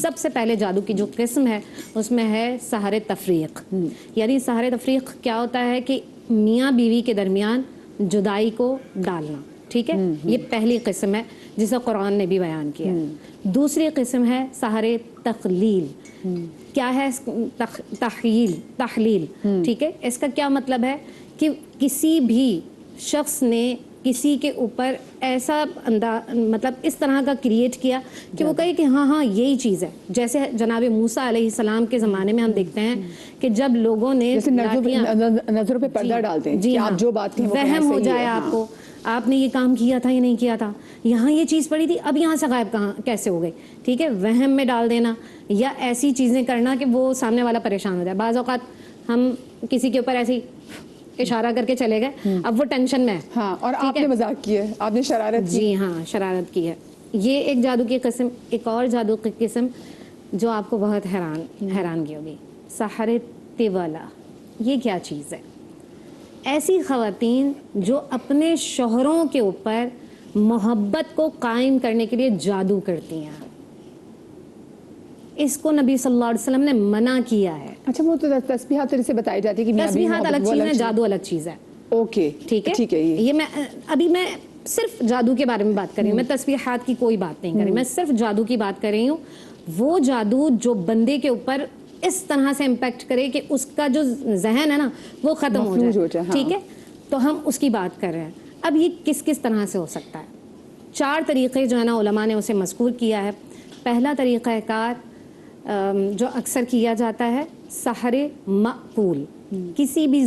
سب سے پہلے جادو کی جو قسم ہے اس میں ہے سحر تفریق. یعنی سحر تفریق کیا ہوتا ہے کہ میاں بیوی کے درمیان جدائی کو ڈالنا. ٹھیک ہے, یہ پہلی قسم ہے جسے قرآن نے بھی بیان کیا. دوسری قسم ہے سحر تقلیل. کیا ہے تحلیل. ٹھیک ہے, اس کا کیا مطلب ہے کہ کسی بھی شخص نے کسی کے اوپر ایسا مطلب اس طرح کا کریٹ کیا کہ وہ کہے کہ ہاں یہی چیز ہے. جیسے جناب موسیٰ علیہ السلام کے زمانے میں ہم دیکھتے ہیں کہ جب لوگوں نے نظروں پہ پردہ ڈالتے ہیں کہ آپ جو بات کہیں وہم ہو جائے آپ کو, آپ نے یہ کام کیا تھا یا نہیں کیا تھا, یہاں یہ چیز پڑی تھی, اب یہاں سے غائب کہاں کیسے ہو گئی. ٹھیک ہے, وہم میں ڈال دینا یا ایسی چیزیں کرنا کہ وہ سامنے والا پریشان ہو جائے. بعض اوقات ہم کسی کے اوپر ایسی اشارہ کر کے چلے گئے, اب وہ ٹینشن میں ہے. ہاں, اور آپ نے مذاق کی ہے, آپ نے شرارت کی. جی ہاں, شرارت کی ہے. یہ ایک جادو کی قسم. ایک اور جادو کی قسم جو آپ کو بہت حیرانگی ہوگی, سحر طولا. یہ کیا چیز ہے؟ ایسی خواتین جو اپنے شوہروں کے اوپر محبت کو قائم کرنے کے لیے جادو کرتی ہیں. اس کو نبی صلی اللہ علیہ وسلم نے منع کیا ہے. اچھا, وہ تو تسبیحات سے بتائی جاتی ہے کہ تسبیحات الگ چیز ہے, جادو الگ چیز ہے. اوکے, ٹھیک ہے. یہ میں صرف جادو کے بارے میں بات کر رہی ہوں, میں تسبیحات کی کوئی بات نہیں کر رہی, میں صرف جادو کی بات کر رہی ہوں. وہ جادو جو بندے کے اوپر اس طرح سے امپیکٹ کرے کہ اس کا جو ذہن ہے نا وہ ختم ہو جائے. ٹھیک ہے, تو ہم اس کی بات کر رہے ہیں. اب یہ کس طرح سے ہو سکتا ہے؟ 4 طریقے جو ہے نا علماء نے اسے مذکور کیا ہے. پہلا طریقہ کار جو اکثر کیا جاتا ہے سحر معقول, کسی بھی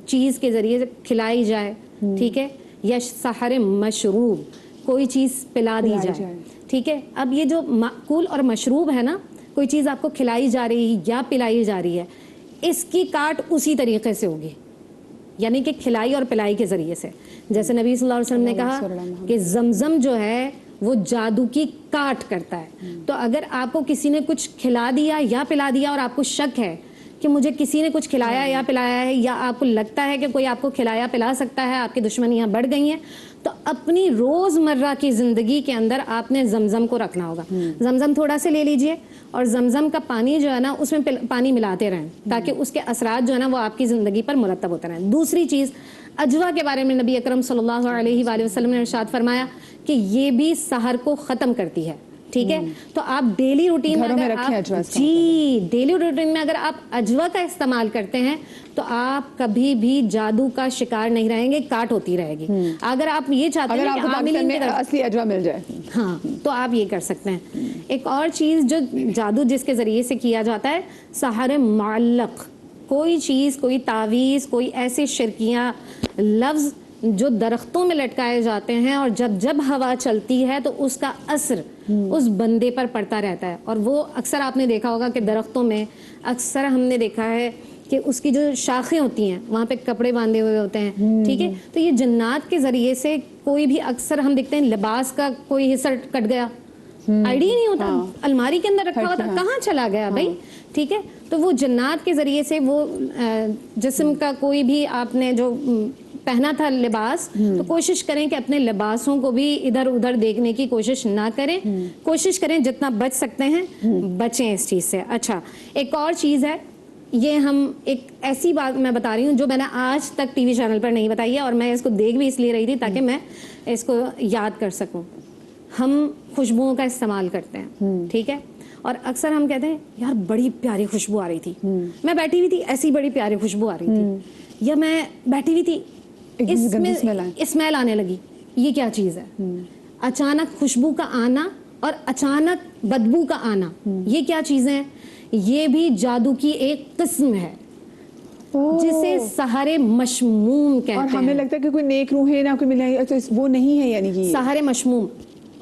چیز کے ذریعے سے کھلائی جائے. ٹھیک ہے, یا سحر مشروب, کوئی چیز پلا دی جائے. ٹھیک ہے, اب یہ جو معقول اور مشروب ہے نا, کوئی چیز آپ کو کھلائی جا رہی ہے یا پلائی جا رہی ہے, اس کی کاٹ اسی طریقے سے ہوگی, یعنی کہ کھلائی اور پلائی کے ذریعے سے. جیسے نبی صلی اللہ علیہ وسلم نے کہا کہ زمزم جو ہے وہ جادو کی کاٹ کرتا ہے. تو اگر آپ کو کسی نے کچھ کھلا دیا یا پلا دیا اور آپ کو شک ہے کہ مجھے کسی نے کچھ کھلایا یا پلایا ہے, یا آپ کو لگتا ہے کہ کوئی آپ کو کھلایا پلا سکتا ہے, آپ کی دشمنیاں بڑھ گئی ہیں, تو اپنی روزمرہ کی زندگی کے اندر آپ نے زمزم کو رکھنا ہوگا. زمزم تھوڑا سے لے لیجئے اور زمزم کا پانی جو ہے نا اس میں پانی ملاتے رہیں تاکہ اس کے اثرات جو ہے نا وہ آپ کی زندگی پر مرتب ہوتے رہیں. دوسری چیز, اجوا کے بارے میں نبی اکرم صلی اللہ علیہ وآلہ وسلم نے ارشاد فرمایا کہ یہ بھی سحر کو ختم کرتی ہے. ٹھیک ہے, تو آپ ڈیلی روٹین میں ڈیلی روٹین میں اگر آپ اجوا کا استعمال کرتے ہیں تو آپ کبھی بھی جادو کا شکار نہیں رہیں گے, کاٹ ہوتی رہے گی. اگر آپ یہ چاہتے ہیں کہ عاملین میں اصلی اجوا مل جائے, ہاں, تو آپ یہ کر سکتے ہیں. ایک اور چیز جو جادو جس کے ذریعے سے کیا جاتا ہے سحر معلق. کوئی چیز, کوئی تعویذ, کوئی ایسے شرکیاں لفظ جو درختوں میں لٹکائے جاتے ہیں اور جب ہوا چلتی ہے تو اس کا اثر اس بندے پر پڑتا رہتا ہے. اور وہ اکثر آپ نے دیکھا ہوگا کہ درختوں میں اکثر ہم نے دیکھا ہے کہ اس کی جو شاخیں ہوتی ہیں وہاں پہ کپڑے باندھے ہوئے ہوتے ہیں. ٹھیک ہے, تو یہ جنات کے ذریعے سے کوئی بھی اکثر ہم دیکھتے ہیں لباس کا کوئی حصہ کٹ گیا, آئیڈیا نہیں ہوتا, الماری کے اندر رکھا ہوا تھا, کہاں چلا گیا بھائی. ٹھیک ہے, تو وہ جنات کے ذریعے سے وہ جسم کا کوئی بھی آپ نے جو پہنا تھا لباس, تو کوشش کریں کہ اپنے لباسوں کو بھی ادھر ادھر دیکھنے کی کوشش نہ کریں. کوشش کریں جتنا بچ سکتے ہیں بچیں اس چیز سے. اچھا, ایک اور چیز ہے, یہ ہم ایک ایسی بات میں بتا رہی ہوں جو میں نے آج تک ٹی وی چینل پر نہیں بتائی ہے, اور میں اس کو دیکھ بھی اس لیے رہی تھی تاکہ میں اس کو یاد کر سکوں. ہم خوشبوؤں کا استعمال کرتے ہیں. ٹھیک ہے, اور اکثر ہم کہتے ہیں یار بڑی پیاری خوشبو آ رہی تھی, میں بیٹھی ہوئی تھی ایسی بڑی پیاری خوشبو آ رہی تھی, یا میں بیٹھی ہوئی تھی اس میں اسمیل آنے لگی. یہ کیا چیز ہے؟ اچانک خوشبو کا آنا اور اچانک بدبو کا آنا, یہ کیا چیزیں ہیں؟ یہ بھی جادو کی ایک قسم ہے جسے سحر مشموم کہتے ہیں. اور ہمیں لگتا ہے کہ کوئی نیک روح ہے نہ کوئی ملا, وہ نہیں ہے. یعنی کہ سحر مشموم,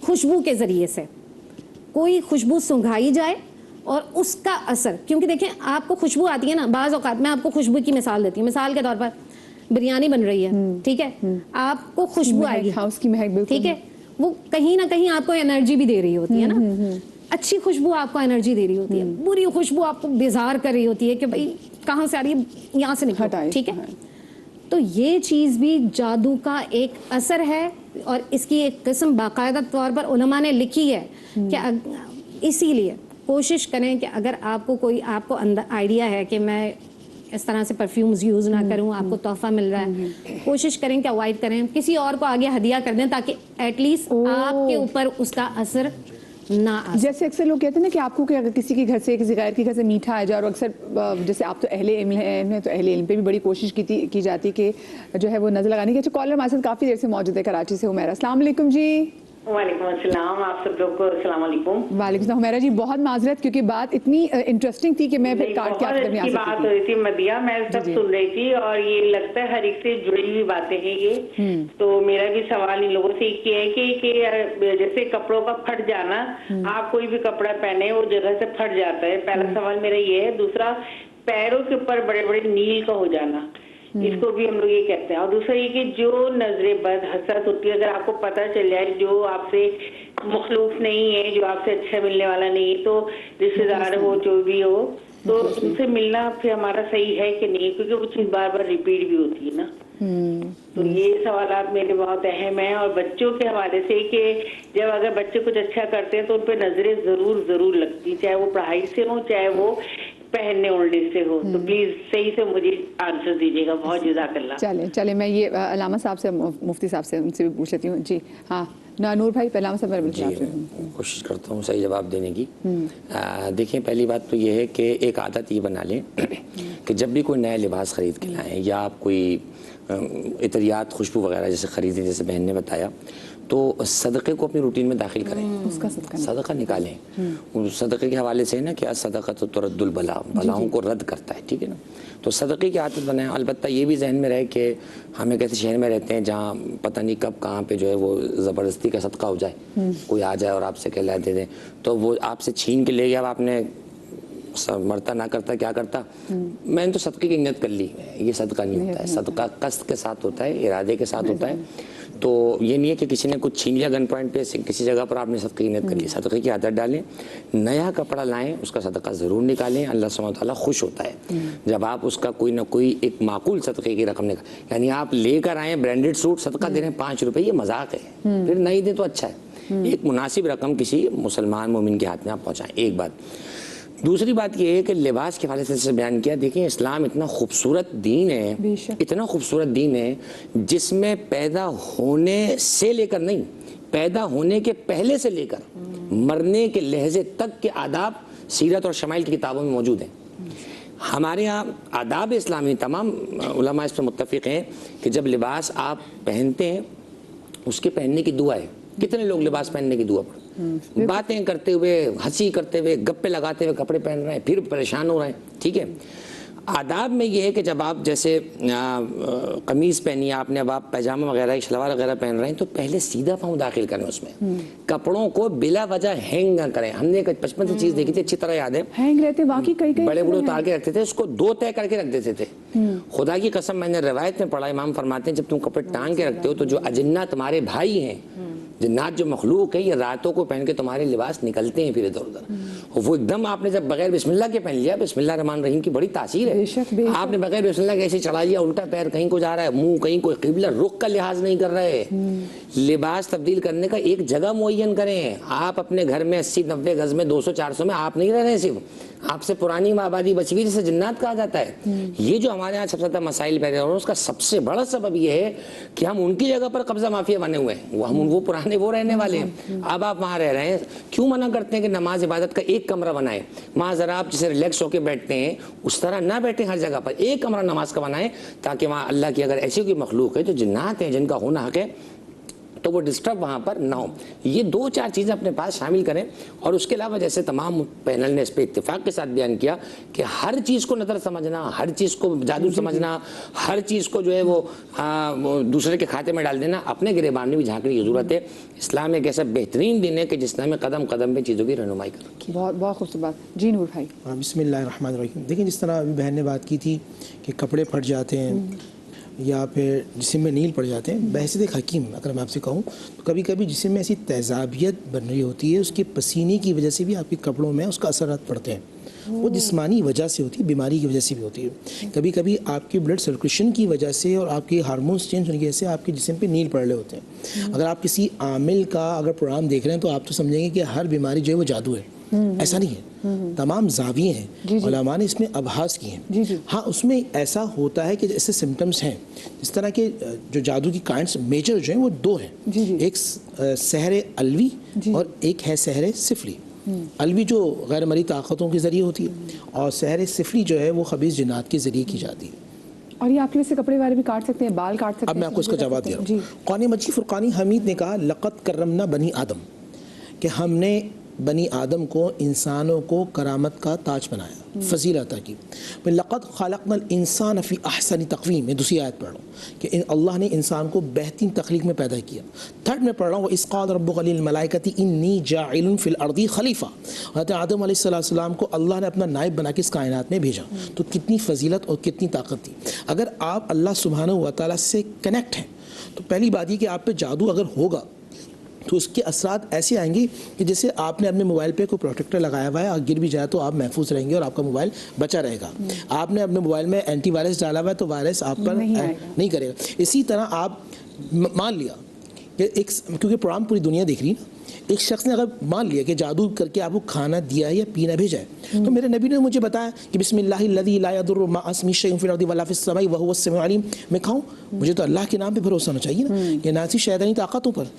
خوشبو کے ذریعے سے کوئی خوشبو سنگھائی جائے اور اس کا اثر, کیونکہ دیکھیں آپ کو خوشبو آتی ہے نا, بعض اوقات میں آپ کو خوشبو کی مثال دیتی ہوں. مثال کے طور پر بریانی بن رہی ہے, ٹھیک ہے, آپ کو خوشبو آئے گی, اس کی مہک بالکل, ٹھیک ہے, وہ کہیں نہ کہیں آپ کو انرجی بھی دے رہی ہوتی ہے نا. اچھی خوشبو آپ کو انرجی دے رہی ہوتی ہے, بری خوشبو آپ کو بیزار کر رہی ہوتی ہے کہ بھئی کہاں سے آ رہی ہے, یہاں سے نکلو. ٹھیک ہے, تو یہ چیز بھی جادو کا ایک اثر ہے, اور اس کی ایک قسم باقاعدہ طور پر علماء نے لکھی ہے کہ اسی لیے کوشش کریں کہ اگر آپ کو کوئی آپ کو آئیڈیا ہے کہ میں اس طرح سے پرفیومز یوز نہ کروں, آپ کو تحفہ مل رہا ہے, کوشش کریں کہ اوائڈ کریں, کسی اور کو آگے ہدیہ کر دیں تاکہ ایٹ لیسٹ آپ کے اوپر اس کا اثر نہ آ. جیسے اکثر لوگ کہتے ہیں نا کہ آپ کو کہ اگر کسی کے گھر سے کسی غیر کے گھر سے میٹھا آ جائے, اور اکثر جیسے آپ تو اہل علم ہیں تو اہل علم پہ بھی بڑی کوشش کی جاتی کہ جو ہے وہ نظر لگانے کی. اچھا کالر ہمارے ساتھ کافی دیر سے موجود ہے کراچی سے, حمیرہ. السلام علیکم جی. وعلیکم السلام, آپ سب لوگ کو السلام علیکم. وعلیکم السلام حمیرہ جی, بہت معذرت کیونکہ بات اتنی انٹرسٹنگ تھی کہ میں پھر کاٹ کے آپ کے درمیان بات ہو رہی تھی مدیہ, میں سب سن رہی تھی اور یہ لگتا ہے ہر ایک سے جڑی ہوئی باتیں ہیں یہ. تو میرا بھی سوال ان لوگوں سے یہ ہے کہ جیسے کپڑوں کا پھٹ جانا, آپ کوئی بھی کپڑا پہنے وہ جگہ سے پھٹ جاتا ہے, پہلا سوال میرا یہ ہے. دوسرا, پیروں کے اوپر بڑے بڑے نیل کا ہو جانا, اس کو بھی ہم لوگ یہ کہتے ہیں. اور دوسرا یہ کہ جو نظر بد حسد ہوتی ہے, اگر آپ کو پتہ چل جائے جو آپ سے مخلوق نہیں ہے, جو آپ سے اچھا ملنے والا نہیں ہے, تو رشتے دار ہو جو بھی ہو, تو ان سے ملنا پھر ہمارا صحیح ہے کہ نہیں, کیونکہ وہ چیز بار بار ریپیٹ بھی ہوتی ہے نا. تو یہ سوالات میرے بہت اہم ہیں. اور بچوں کے حوالے سے کہ جب اگر بچے کچھ اچھا کرتے ہیں تو ان پہ نظریں ضرور لگتی, چاہے وہ پڑھائی سے ہو چاہے وہ پہننے اڑنے سے ہو. تو پلیز صحیح سے مجھے آنسر دیجیے گا. بہت جزاک اللہ. چلیں میں یہ علامہ صاحب سے, مفتی صاحب سے, ان سے بھی پوچھ لیتی ہوں. جی ہاں نور بھائی, علامہ صاحب. جی کوشش کرتا ہوں صحیح جواب دینے کی. دیکھیں پہلی بات تو یہ ہے کہ ایک عادت یہ بنا لیں کہ جب بھی کوئی نیا لباس خرید کے لائیں یا آپ کوئی عطریات خوشبو وغیرہ جیسے خریدیں, جیسے بہن نے بتایا, تو صدقے کو اپنی روٹین میں داخل کریں, اس کا صدقہ نکالیں. صدقے کے حوالے سے نا کہ صدقہ تو ترد البلا, بلاؤں کو رد کرتا ہے, ٹھیک ہے نا. تو صدقے کی عادت بنائیں. البتہ یہ بھی ذہن میں رہے کہ ہم ایک ایسے شہر میں رہتے ہیں جہاں پتہ نہیں کب کہاں پہ جو ہے وہ زبردستی کا صدقہ ہو جائے, کوئی آ جائے اور آپ سے کہلا دے دیں, تو وہ آپ سے چھین کے لے گیا, اب آپ نے مرتا نہ کرتا کیا کرتا. میں نے تو صدقے کی نیت کر لی, یہ صدقہ نہیں ہوتا ہے. صدقہ قصد کے ساتھ ہوتا ہے, ارادے کے ساتھ ہوتا ہے. تو یہ نہیں ہے کہ کسی نے کچھ چھین لیا گن پوائنٹ پہ, کسی جگہ پر آپ نے صدقے کی نیت کر لی. صدقے کی عادت ڈالیں, نیا کپڑا لائیں, اس کا صدقہ ضرور نکالیں. اللہ سبحانہ و تعالیٰ خوش ہوتا ہے جب آپ اس کا کوئی نہ کوئی ایک معقول صدقے کی رقم نکالیں. یعنی آپ لے کر آئیں برانڈیڈ سوٹ, صدقہ دے رہے ہیں 5 روپے, یہ مذاق ہے. پھر نہیں دیں تو اچھا ہے. ایک مناسب رقم کسی مسلمان مومن کے ہاتھ میں آپ پہنچائیں. ایک بات. دوسری بات یہ ہے کہ لباس کے حوالے سے بیان کیا. دیکھیں اسلام اتنا خوبصورت دین ہے, اتنا خوبصورت دین ہے جس میں پیدا ہونے سے لے کر نہیں, پیدا ہونے کے پہلے سے لے کر مرنے کے لحظے تک کے آداب سیرت اور شمائل کی کتابوں میں موجود ہیں. ہمارے ہاں آداب اسلامی تمام علماء اس پہ متفق ہیں کہ جب لباس آپ پہنتے ہیں اس کے پہننے کی دعا ہے. کتنے لوگ لباس پہننے کی دعا پر باتیں کرتے ہوئے, ہنسی کرتے ہوئے, گپے لگاتے ہوئے کپڑے پہن رہے ہیں, پھر پریشان ہو رہے ہیں, ٹھیک ہے. آداب میں یہ ہے کہ جب آپ جیسے قمیض پہنی ہے آپ نے, اب آپ پیجامہ وغیرہ شلوار وغیرہ پہن رہے ہیں, تو پہلے سیدھا پاؤں داخل کریں اس میں. کپڑوں کو بلا وجہ ہینگ نہ کریں. ہم نے ایک بچپن سے چیز دیکھی تھی, اچھی طرح یاد ہے, ہینگ رہتے واقعی کئی بڑے بڑے اتار کے رکھتے تھے, اس کو 2 طے کر کے رکھ دیتے تھے. خدا کی قسم میں نے روایت میں پڑھا, امام فرماتے ہیں جب تم کپڑے ٹانگ کے رکھتے ہو تو جو اجنہ تمہارے بھائی ہیں, جنات جو مخلوق ہے, یہ راتوں کو پہن کے تمہارے لباس نکلتے ہیں پھر ادھر ادھر. وہ ایک دم آپ نے جب بغیر بسم اللہ کے پہن لیا, بسم اللہ الرحمن الرحیم کی بڑی تاثیر ہے. آپ نے بغیر بسم اللہ کے ایسے چلا لیا, الٹا پیر کہیں کو جا رہا ہے, منہ کہیں کوئی قبلہ رخ کا لحاظ نہیں کر رہے. لباس تبدیل کرنے کا ایک جگہ معین کریں. آپ اپنے گھر میں 80-90 گز میں 200-400 میں آپ نہیں رہ رہے, صرف آپ سے پرانی آبادی بچی ہوئی جسے جنات کہا جاتا ہے. یہ جو ہمارے یہاں سب سے زیادہ مسائل پیدا ہو رہے ہیں, اس کا سب سے بڑا سبب یہ ہے کہ ہم ان کی جگہ پر قبضہ مافیا بنے ہوئے ہیں. وہ پرانے وہ رہنے والے ہیں, اب آپ وہاں رہ رہے ہیں. کیوں منع کرتے ہیں کہ نماز عبادت کا ایک کمرہ بنائیں, وہاں ذرا آپ جسے ریلیکس ہو کے بیٹھتے ہیں اس طرح نہ بیٹھیں, ہر جگہ پر ایک کمرہ نماز کا بنائیں, تاکہ وہاں اللہ کی اگر ایسی کوئی مخلوق ہے جو جنات ہیں جن کا ہونا حق ہے تو وہ ڈسٹرب وہاں پر نہ ہو. یہ 2-4 چیزیں اپنے پاس شامل کریں. اور اس کے علاوہ جیسے تمام پینل نے اس پہ اتفاق کے ساتھ بیان کیا کہ ہر چیز کو نظر سمجھنا, ہر چیز کو جادو سمجھنا, ہر چیز کو جو ہے وہ دوسرے کے کھاتے میں ڈال دینا, اپنے گریبان میں بھی جھانکنے کی ضرورت ہے. اسلام ایک ایسا بہترین دین ہے کہ جس نے ہمیں قدم قدم پہ چیزوں کی رہنمائی کر رکھی. بہت بہت خوبصورت بات. جی نور بھائی. بسم اللہ الرحمن الرحیم. دیکھیں جس طرح ابھی بہن نے بات کی تھی کہ کپڑے پھٹ جاتے ہیں یا پھر جسم میں نیل پڑ جاتے ہیں, بحثیت ایک حکیم اگر میں آپ سے کہوں تو کبھی کبھی جسم میں ایسی تیزابیت بن رہی ہوتی ہے, اس کے پسینے کی وجہ سے بھی آپ کے کپڑوں میں اس کا اثرات پڑتے ہیں. وہ جسمانی وجہ سے ہوتی ہے, بیماری کی وجہ سے بھی ہوتی ہے. کبھی کبھی آپ کی بلڈ سرکولیشن کی وجہ سے اور آپ کے ہارمونس چینج ہونے کی وجہ سے آپ کے جسم پہ نیل پڑ رہے ہوتے ہیں. اگر آپ کسی عامل کا اگر پروگرام دیکھ رہے ہیں تو آپ تو سمجھیں گے کہ ہر بیماری جو ہے وہ جادو ہے. ایسا نہیں ہے، تمام زاویے ہیں، علماء نے اس میں ابحاث کی ہیں۔ ہاں اس میں ایسا ہوتا ہے کہ ایسے سمٹمز ہیں، اس طرح کے جو جادو کی کائنڈس میجر جو ہیں وہ دو ہیں، ایک سحر علوی اور ایک ہے سحر سفلی۔ علوی جو غیر مرئی طاقتوں کے ذریعے ہوتی ہے، اور سحر سفلی جو ہے وہ خبیث جنات کے ذریعے کی جاتی ہے۔ اور یہ آپ کے ویسے کپڑے وغیرہ بھی کاٹ سکتے ہیں، بال کاٹ سکتے ہیں؟ اب میں آپ کو اس کا جواب دے رہا ہوں۔ قرآن مجید فرقانی حمید نے کہا لقد کرمنا بنی آدم، کہ ہم نے بنی آدم کو، انسانوں کو کرامت کا تاج بنایا، فضیلت کی۔ لقد خلقنا الانسان فی احسن تقویم، میں دوسری آیت پڑھ رہا ہوں کہ اللہ نے انسان کو بہترین تخلیق میں پیدا کیا۔ تھرڈ میں پڑھ رہا ہوں وَإِذْ قَالَ رَبُّكَ لِلْمَلَائِكَةِ إِنِّي جَاعِلٌ فِي الْأَرْضِ خلیفہ، حضرت آدم علیہ السلام کو اللہ نے اپنا نائب بنا کے اس کائنات میں بھیجا۔ تو کتنی فضیلت اور کتنی طاقت تھی۔ اگر آپ اللہ سبحانہ و تعالیٰ سے کنیکٹ ہیں تو پہلی بات یہ کہ آپ پہ جادو اگر ہوگا تو اس کے اثرات ایسے آئیں گے کہ جیسے آپ نے اپنے موبائل پہ کوئی پروٹیکٹر لگایا ہوا ہے، اور گر بھی جائے تو آپ محفوظ رہیں گے اور آپ کا موبائل بچا رہے گا۔ آپ نے اپنے موبائل میں اینٹی وائرس ڈالا ہوا ہے تو وائرس آپ پر نہیں کرے گا۔ اسی طرح آپ مان لیا کہ کیونکہ پروگرام پوری دنیا دیکھ رہی ہے نا، ایک شخص نے اگر مان لیا کہ جادو کر کے آپ کو کھانا دیا ہے یا پینا بھیجا ہے، تو میرے نبی نے مجھے بتایا کہ بسم اللہ الذی لا یضر مع اسمہ شیء فی الارض ولا فی السماء وهو السمیع العلیم، میں کھاؤں؟ مجھے تو اللہ کے نام پہ بھروسہ ہونا چاہیے نا، کہ نہ صرف شیطانی طاقتوں پر۔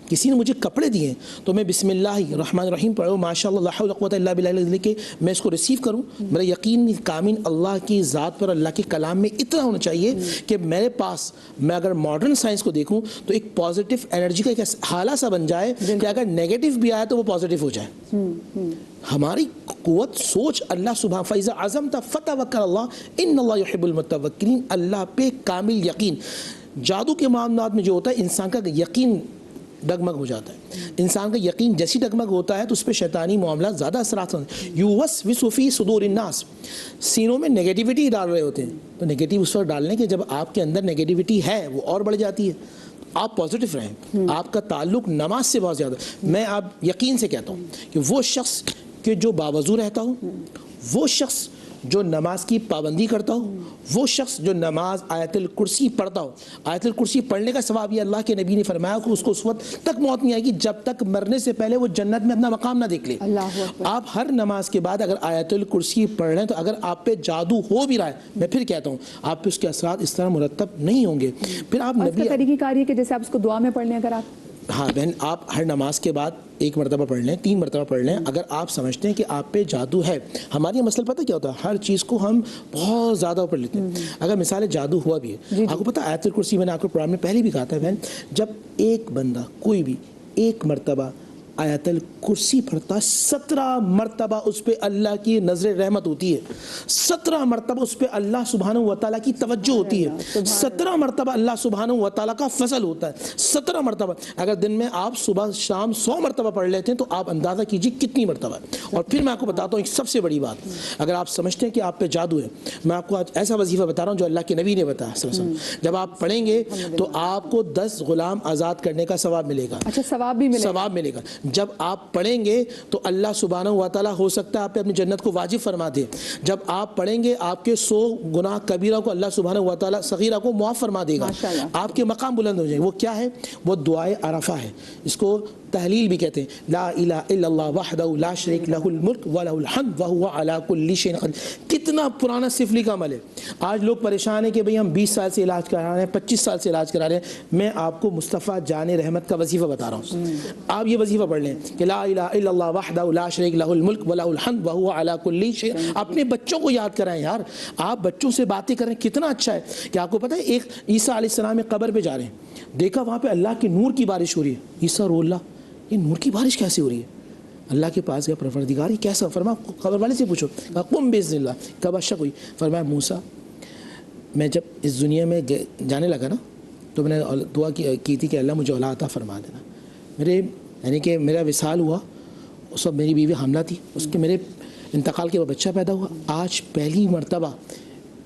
کسی نے مجھے کپڑے دیے تو میں بسم اللہ الرحمن الرحیم پڑھوں، ماشاء اللہ لا حول ولا قوۃ الا باللہ، کہ میں اس کو ریسیو کروں۔ میرا یقین کامل اللہ کی ذات پر، اللہ کے کلام میں اتنا ہونا چاہیے کہ میرے پاس، میں اگر ماڈرن سائنس کو دیکھوں تو ایک پازیٹیو انرجی کا ایک حالہ سا بن جائے کہ اگر نیگیٹو بھی آئے تو وہ پازیٹیو ہو جائے۔ ہماری قوت سوچ اللہ سبحانہ فَإِذَا عَزَمْتَ فَتَوَكَّلْ اللَّهُ إِنَّ اللَّهَ يُحِبُّ الْمُتَوَكِّلِينَ، اللہ پہ کامل یقین۔ جادو کے معاملات میں جو ہوتا ہے انسان کا یقین ڈگمگ ہو جاتا ہے، انسان کا یقین جیسی ڈگمگ ہوتا ہے تو اس پہ شیطانی معاملات زیادہ اثرات ہوتے ہیں۔ یوسوس فی صدور الناس، سینوں میں نگیٹیوٹی ڈال رہے ہوتے ہیں، تو نگیٹیو اس وقت ڈالنے کے جب آپ کے اندر نگیٹیوٹی ہے وہ اور بڑھ جاتی ہے۔ آپ پازیٹیو رہیں، آپ کا تعلق نماز سے بہت زیادہ۔ میں آپ یقین سے کہتا ہوں کہ وہ شخص کہ جو باوضو رہتا ہو، وہ شخص جو نماز کی پابندی کرتا ہو، وہ شخص جو نماز آیت الکرسی پڑھتا ہو، آیت الکرسی پڑھنے کا ثواب یہ اللہ کے نبی نے فرمایا کہ اس کو اس وقت تک موت نہیں آئے گی جب تک مرنے سے پہلے وہ جنت میں اپنا مقام نہ دیکھ لے۔ آپ ہر نماز کے بعد اگر آیت الکرسی پڑھ رہے ہیں تو اگر آپ پہ جادو ہو بھی رہا ہے، میں پھر کہتا ہوں آپ پہ اس کے اثرات اس طرح مرتب نہیں ہوں گے۔ پھر آپ نبی کا طریقہ کار ہے کہ جیسے آپ اس کو دعا میں پڑھ لیں، اگر آپ ہاں بہن آپ ہر نماز کے بعد ایک مرتبہ پڑھ لیں، 3 مرتبہ پڑھ لیں۔ اگر آپ سمجھتے ہیں کہ آپ پہ جادو ہے، ہمارا یہ مسئلہ پتہ کیا ہوتا ہے، ہر چیز کو ہم بہت زیادہ پڑھ لیتے ہیں۔ اگر مثال جادو ہوا بھی ہے، آپ کو پتہ آیت الکرسی میں نے آپ کو پروگرام میں پہلے بھی کہا تھا بہن، جب ایک بندہ کوئی بھی ایک مرتبہ آیت الکرسی پڑھتا 17 مرتبہ اس پہ اللہ کی نظر رحمت ہوتی ہے، 17 مرتبہ اس پہ اللہ سبحانہ و تعالیٰ کی توجہ ہوتی ہے، 17 مرتبہ اللہ سبحانہ و تعالیٰ کا فضل ہوتا ہے، 17 مرتبہ۔ اگر دن میں آپ صبح شام 100 مرتبہ پڑھ لیتے ہیں تو آپ اندازہ کیجیے کتنی مرتبہ۔ اور پھر میں آپ کو بتاتا ہوں ایک سب سے بڑی بات، اگر آپ سمجھتے ہیں کہ آپ پہ جادو ہے، میں آپ کو آج ایسا وظیفہ بتا رہا ہوں جو اللہ کے نبی نے بتایا صلی اللہ علیہ وسلم، جب آپ پڑھیں گے تو آپ کو 10 غلام آزاد کرنے کا ثواب ملے گا۔ اچھا ثواب بھی ملے گا؟ ثواب ملے گا۔ جب آپ پڑھیں گے تو اللہ سبحانہ و تعالیٰ ہو سکتا ہے آپ پہ اپنی جنت کو واجب فرما دے۔ جب آپ پڑھیں گے آپ کے 100 گناہ کبیرہ کو اللہ سبحانہ و تعالیٰ صغیرہ کو معاف فرما دے گا، آپ کے مقام بلند ہو جائیں۔ وہ کیا ہے؟ وہ دعائے عرفہ ہے، اس کو تحلیل بھی کہتے ہیں، لا الہ الا اللہ وحدہ لا شریک لہ الملک ولہ الحمد وہو علی کل شیء قدیر۔ کتنا پرانا سفلی کا عمل ہے۔ آج لوگ پریشان ہیں کہ بھئی ہم 20 سال سے علاج کرا رہے ہیں، 25 سال سے علاج کرا رہے ہیں۔ میں آپ کو مصطفیٰ جان رحمت کا وظیفہ بتا رہا ہوں، آپ یہ وظیفہ پڑھ لیں کہ لا الہ الا اللہ وحدہ لا شریک لہ الملک ولہ الحمد وہو علی کل شیء۔ اپنے بچوں کو یاد کرائیں یار، آپ بچوں سے باتیں کریں، کتنا اچھا ہے۔ کہ آپ کو پتہ ہے ایک عیسیٰ علیہ السلام ایک قبر پہ جا رہے ہیں، دیکھا وہاں پہ اللہ کے نور کی بارش ہو رہی ہے، عیسیٰ رو اللہ یہ نور کی بارش کیسے ہو رہی ہے؟ اللہ کے پاس گیا، پروردگار یہ کیسا؟ فرمایا قبر والے سے پوچھو، کہا قم باذن اللہ، کب شک ہوئی؟ فرمایا موسیٰ میں جب اس دنیا میں جانے لگا نا تو میں نے دعا کی تھی کہ اللہ مجھے اولاد عطا فرما دینا۔ میرے یعنی کہ میرا وصال ہوا، اس وقت میری بیوی حاملہ تھی، اس کے میرے انتقال کے بعد بچہ پیدا ہوا۔ آج پہلی مرتبہ